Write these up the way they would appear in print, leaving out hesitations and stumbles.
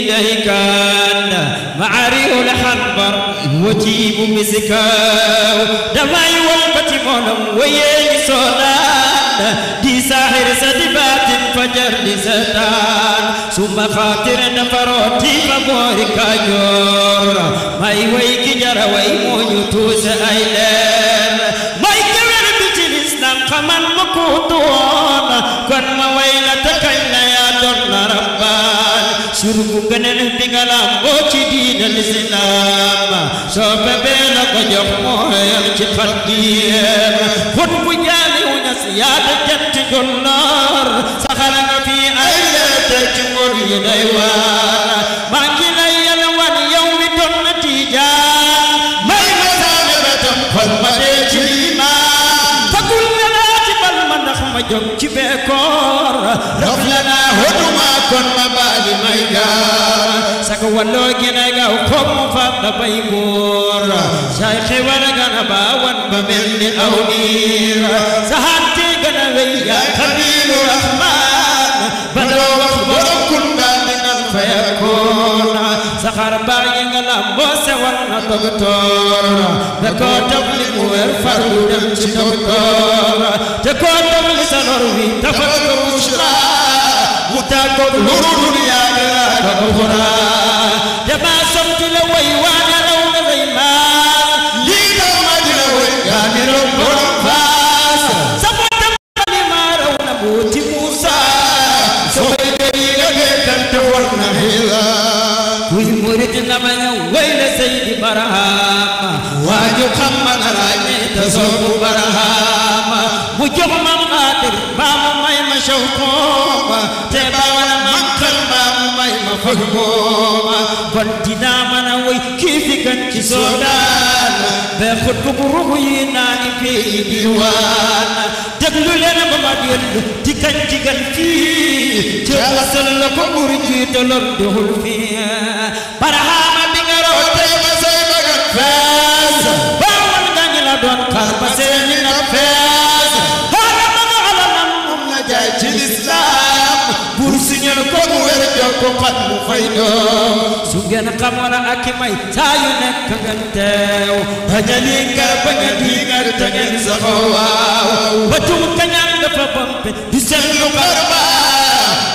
إليك معاري الحنبر وجيب مسكاو دماي والبتمون ويي سودان دي ساحر سدبات فجر لسدان ثم خاطر نفروتي فبورك جور ماي ويكي جرى ويموني توس أيلر ماي كبير بيتي الإسلام خمان مكوتون كن ما ويلتك إلا يا دون ربان شرب كنن بغلام بوتي دين الإسلام سوف بينا قجف موهيم تقديم خد بجالي ونسياد جنت جنار سخرنا في أيلة تجمر يديوان ما كلا يلوان يوم دون تيجان ما يمسالبة فالمدي جريمان فكل لنا جبل منخم جم جبكور رفلنا هدوما كن مبالي ميجان سكوالو جنگا وكم فضل بيمور شايخي ورغنا باوان بملني أونير سهانتي غنويا خبير الرحمن بدو وخبر كنا من الفيكون سخر باين غلام سوالنا دكتور دكو تبلغ ويرفر دمشي دكتور دكو تبلغ سنروي تفكر وشرا متاكد لرور يا كبرى جما صمت لوي وانا لو نزيما لينا مجل وي كامل الفاس سبت لما رونا موتي موسى سوي دليل كنت ورنا هلا وي مريدنا من ويل سيد برهام واجو خمن راجي تصوب برهام مجو من قادر ماما ماي مشوقوم تباونا من قلبام ماي مفهوم فانتنا من وي كيف كنت سودان بخد بروحي ناني في ديوان تقلو لنا بمدين تكن تكن فيه توصل لكم مرجي تلده الفيه برهام بغرو تيما سيبغن فاز باول غني لدون قلب سيني نفاز هذا من علم مملجة الإسلام برسنين كم ورجوكم قد مفيدو سوغن قمنا أكمي تايونك كنتاو هجلين كربنين كرتنين سخواو وتم كنان دفبمب بسلو قربا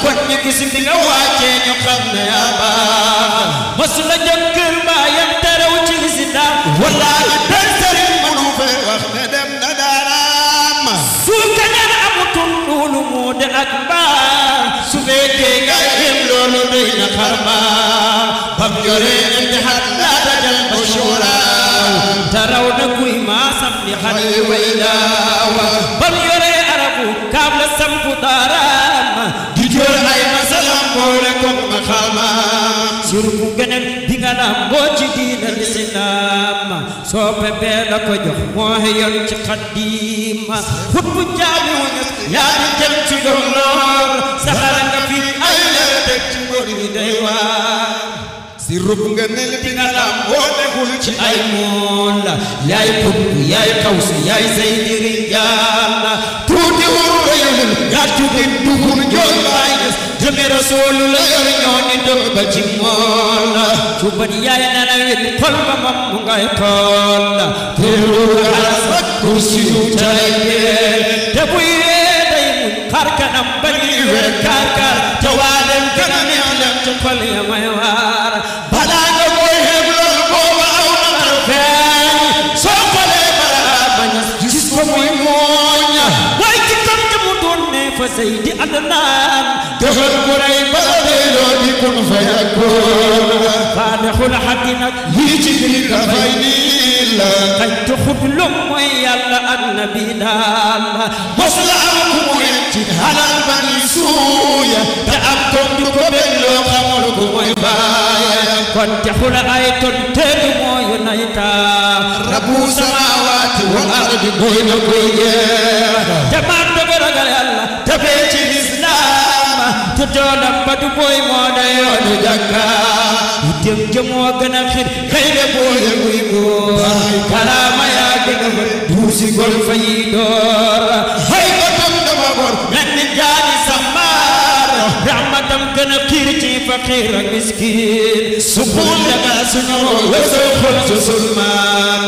كون يكسم بغواجين يقمنا يابا مسلا جنكر ما ينترو جلسنا والله تنسر المنوفة وخندم ندارام سوكنان أمتن نولو مود أكبر سبيتي قايم لولو دين خرما بمجرين انتحاد لا تجل بشورا ترون كوي ما سمني حلي ويلاو بمجرين عربو كابل سمكو دارام ديجور أي مسلم بولكم مخاما سرقو جنب بيغانا موجي دين الإسلام سوف بيلا كجو موهيون تقديم خطب جامي ونس يا رجل تدولور سخرك في أيلا تجمور ديوان سرب غنل بيغانا موهيون أي مولا ياي قطب ياي قوس ياي سيد رجال تودي ورغيل يا تودي دخول جول باينس جمي رسول الله يرنوني دوبا جمولا شوبان ياي نانوين قلب ممغاي قولا تلو حرصك كرسيو جايين تبوي دايمون خاركا نمبني وكاركار جوالم كنمي علم تقل يا ميوار بلا نبوي هبلو البوبا أو نمرفين سوفلي بلا بنس جسكو ميمونيا وايكتم جمودوني فسيدي أدنان دخل قرأي بلديلو بكم فيكون فادخل الحقنا يجي كفاينيلا قد تخد لهم يلا النبي دال مصلحكم ينتي على البني سويا تأمكم بكبلو خمركم ويبايا قد تخل آيتون تدمو ينايتا ربو سماوات والأرض بين كويا تمان ببرغل الله تبيتي الإسلام تدونا بدو بوي مودا يوني جاكا يتم جمو غنا خير خير بوي ويبو كلام يا غنا دوسي غول فايدور هاي بتم دمغور من جاني سمار رحمة rakkam gën a xiir ci faqiir ak miskiin suqul daga suñu wesoo xol su sulmaan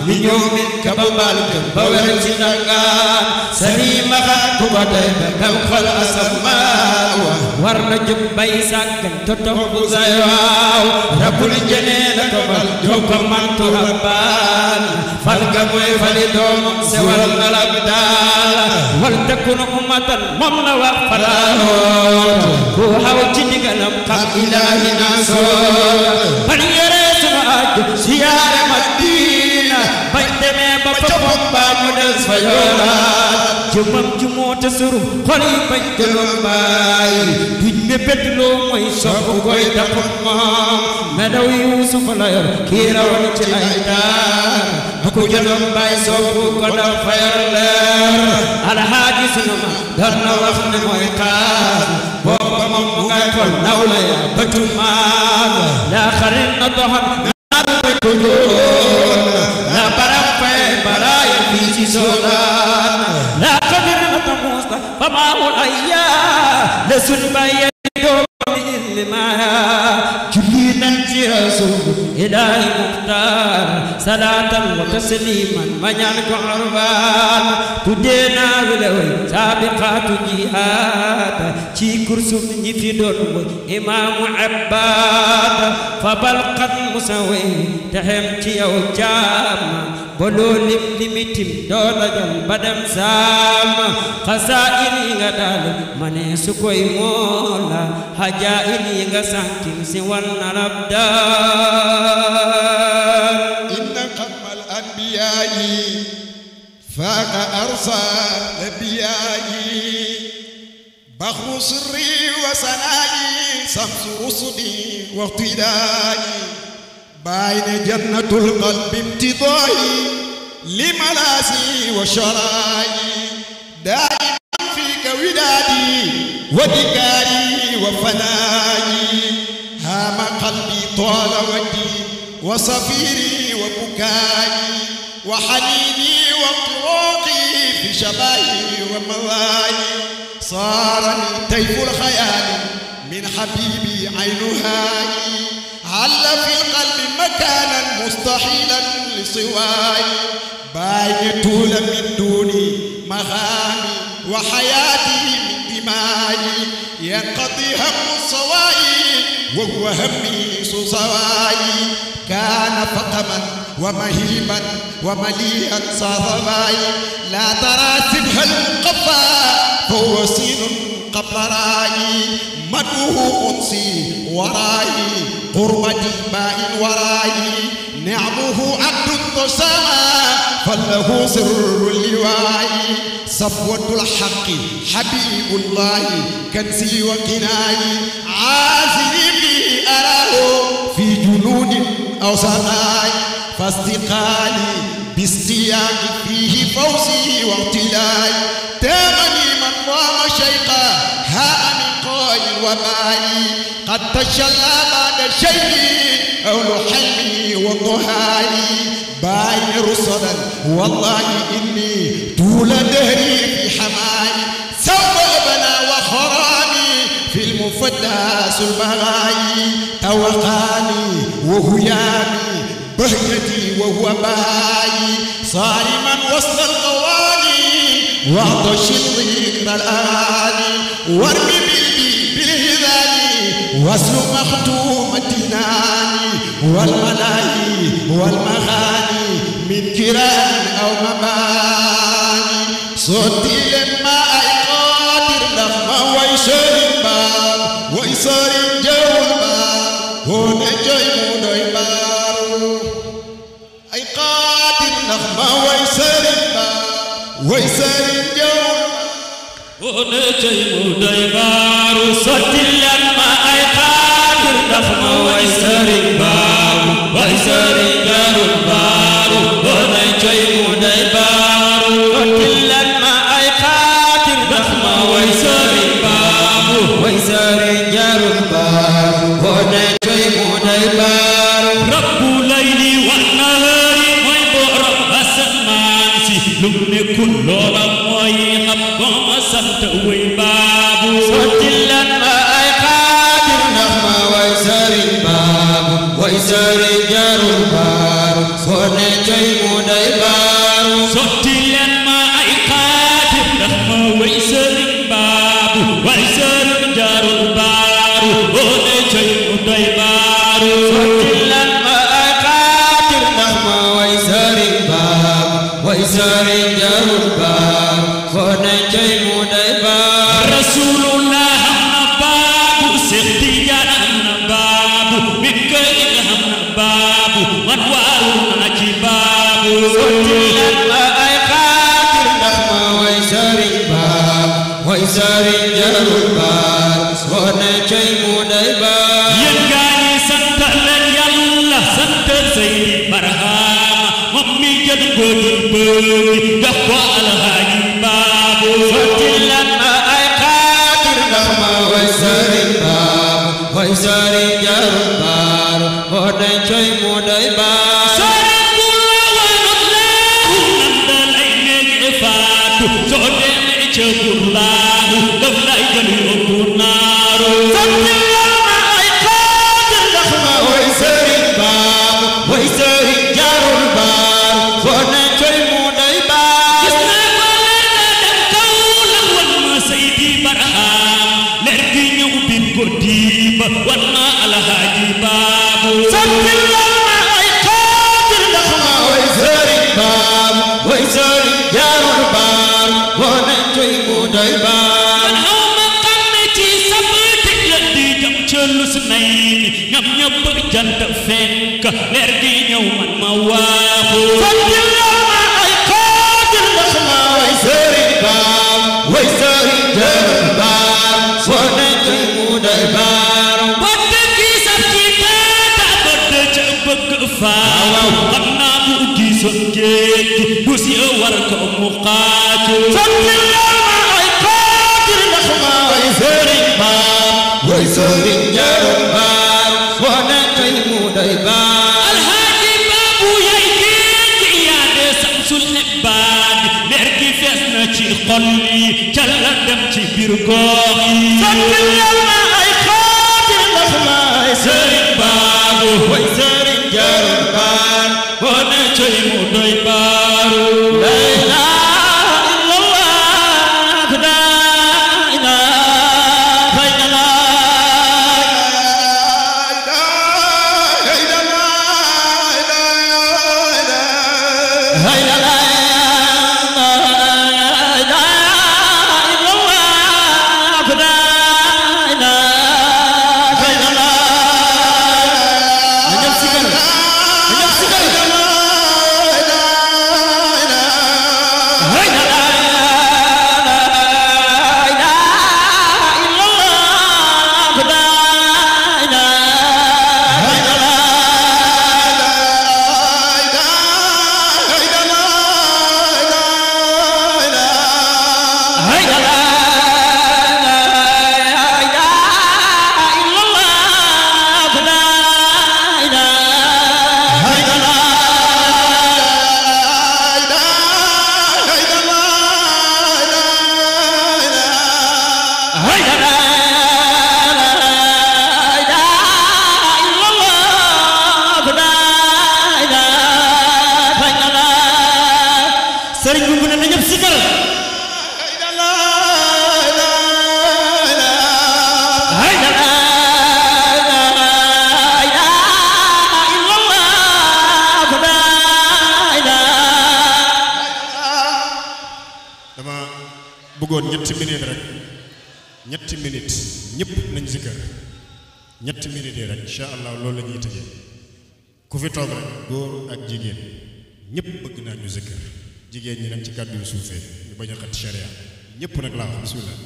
mi ñëw min ka ba mbaal gën ba wer ci nangaan salima xa ku ba day ba bam xol asamaan war na jóg bay sàggan to topp say waaw rabbul jenee la ko bal jóg ko mantu rabbaan fal ga mooy fali doomam sewal ngalab daal wal takun ummatan moom la wax falaahoot ku xaw ci ndigalam xam ilaahi nasoot bal yore sunu aju siyaare Madina bañ demee ba fapam baa mu des fa yooraat jumam jumoo te suru xol yi bañ jëloon baay duñ mébét loo mooy sopp koy taxut moom medaw Yuusuf la yor kii rawoon ci ay taar bu ko jëloon baay sopp ko daf fa yor leer alxaaji sunu ma doon na wax ne mooy xaar booba moom mu ngay xol naw la ya bëtu maag laa xarit na doxam naa ko joon la baram fay baraay fii ci soodaan la qadir na tamusta fa maawul ayyaa le sun baye doom li maaya julli nan ci rasul ilaahi muxtaar salaatan wa tasliman ma ñaan ko arbaan tuddee naa wilaway saabiqaatu jihaad ci kursum ñi fi doon woy imaamu abbaad fa balqat musaway texem ci yow jaam boloo lim limitim doona jam badam saam xasaa'ir yi nga daal ma ne su koy moola hajaa'ir yi nga sankim si wanna rabdaan inna xamal anbiyaayi faaqa arsal anbiyaayi baxru sirri wa sanaayi samsu rusdi wa iqtidaayi bayna jannatul qalbi imtidaayi li malaasi wa sharaayi daa'iman fiika widaadi wa dikaari wa fanaayi haama qalbi taala wajdi wa safiri wa bukaayi wa xaniini wa turuqi fi shabaayi wa mawaayi saarani tayful xayaali min xabiibi aynuhaayi halla fi lqalbi makaanan mustaxiilan li siwaayi bàyyi tuula min duuni maxaami wa xayaati min dimaayi yanqadi hammu sawaayi wa huwa hammi sawaayi kaana faqaman wa mahiiban wa malii'an saafawaayi laa taraa sibhal muqaffaa fahuwa siinun qabla raayi maduhu unsi waraayi qurbati baa'in waraayi ni'amuhu abdun tasamaa falahu sirru liwaayi safwatul haqqi habiibullaahi kanzi wa kinaayi aasiri bi araahu fi junuudin aw sanaayi fastiqaali bistiyaaqi fiihi fawzi wa ihtilaayi taamani man waama shayqa haa min qaayin wa maayi qad tashallaa ba'da shay'in أول حلمي وضحاي باين رصدا والله إني طول دهري في حماي سوف أبنى وخرامي في المفداس البغاي توقاني وهيامي بهجتي وهو باي صارما وسط القواني وعطش الذكر الآني وارمي بالهذال وصل مختومة ناني والملاهي والمغاني من كرام أو مباني صوتي لما أيقاتر لما ويسر الباب ويسر الجو الباب هنا جاي مودي بارو أيقاتر لما ويسر الباب ويسر الجو هنا جاي مودي بارو صوتي لما أيقاتر لما ويسر الباب ويسر الجو الباب هنا جاي مودي بارو صوتي لما أيقاتر لما ويسر الباب ويسر الجو الباب هنا جاي مودي بارو رب الليل والنهار ويبرم السمان لمن كل لما يحب ما سنت ويباب صوت لما أيقاتر sari jarul baaru soo ne coy mu day baaru sotti leen ma ay xaatim ndax ma way sëriñ baabu way sëriñ jarul baaru soo ne coy mu day baaru sotti leen ma ay xaatim ndax ma way sëriñ baabu way sëriñ jarul baaru soo ne coy mu day baaru rasulullah am na baabu Seex Tijaan am na baabu Mikaayil am na baabu man waaru naa ci baabu sotti leen ma ay xaatim ndax ma way sëriñ baabu way sëriñ jarul baaru soo ne coy mu day baaru yéen gaa ñi sant leen Yàlla sant Seydi Barhama moom mi jël bëgg jox ko Alhaaji Baabu sotti leen ma ay xaatim ndax ma way sëriñ baabu way sëriñ jarul baaru soo ne coy mu day baaru soo lay neegi faatu soo demee ca Burlaahu daf lay jël yóbbu naaru sotti leen ma ay xaatim ndax ma way sëriñ baabu way sëriñ jarul baaru soo ne coy mu day baaru gis naa ko leer na dem kaw la wan ma Seydi Barham leer gi ñëw bin ko diiba wan ma Alhaaji Baabu sotti leen ma ay xaatim ndax ma way sëriñ baabu way sëriñ jarul baaru soo ne coy mu day baaru man aw ma xam ne ci sabati la di jëm ca lus nay ni ñoom ñëpp jant fenk leer gi ñëw man ma waaxu sotti leen ma ay xaatim ndax ma way sëriñ baabu way sëriñ jarul baaru soo ne coy mu day baaru bëtt gi saf ci taata bëtt ca bëgg faaw xam naa bu gisoon géej gi du si war ko mu xaaju sotti leen ma ay xaatim ndax ma way sëriñ baabu way sëriñ jarul baaru soo ne coy mu day baaru Alhaaji Baabu yay géej gi yaa de samsul xibbaani leer gi fees na ci xol yi ca la dem ci biir gox yi sotti leen ma ay xaatim ndax ma way sëriñ baabu way sëriñ jarul baaru boo ne coy mu doy baaru la ilaha illallah la ilaha illallah sëriñ bi mu ne na ñëpp sikar dama bëggoon ñetti minute rek ñetti minute ñëpp nañ zikkar ñetti minute yi rek incha allah loolu la ñuy tëjee ku fi toog rek góor ak jigéen ñëpp bëgg naa ñu zikkar jigéen ñi nañ ci kàddu yu suufee ñu bañ a xat sharia ñëpp nag laa wax bismillah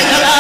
ilaha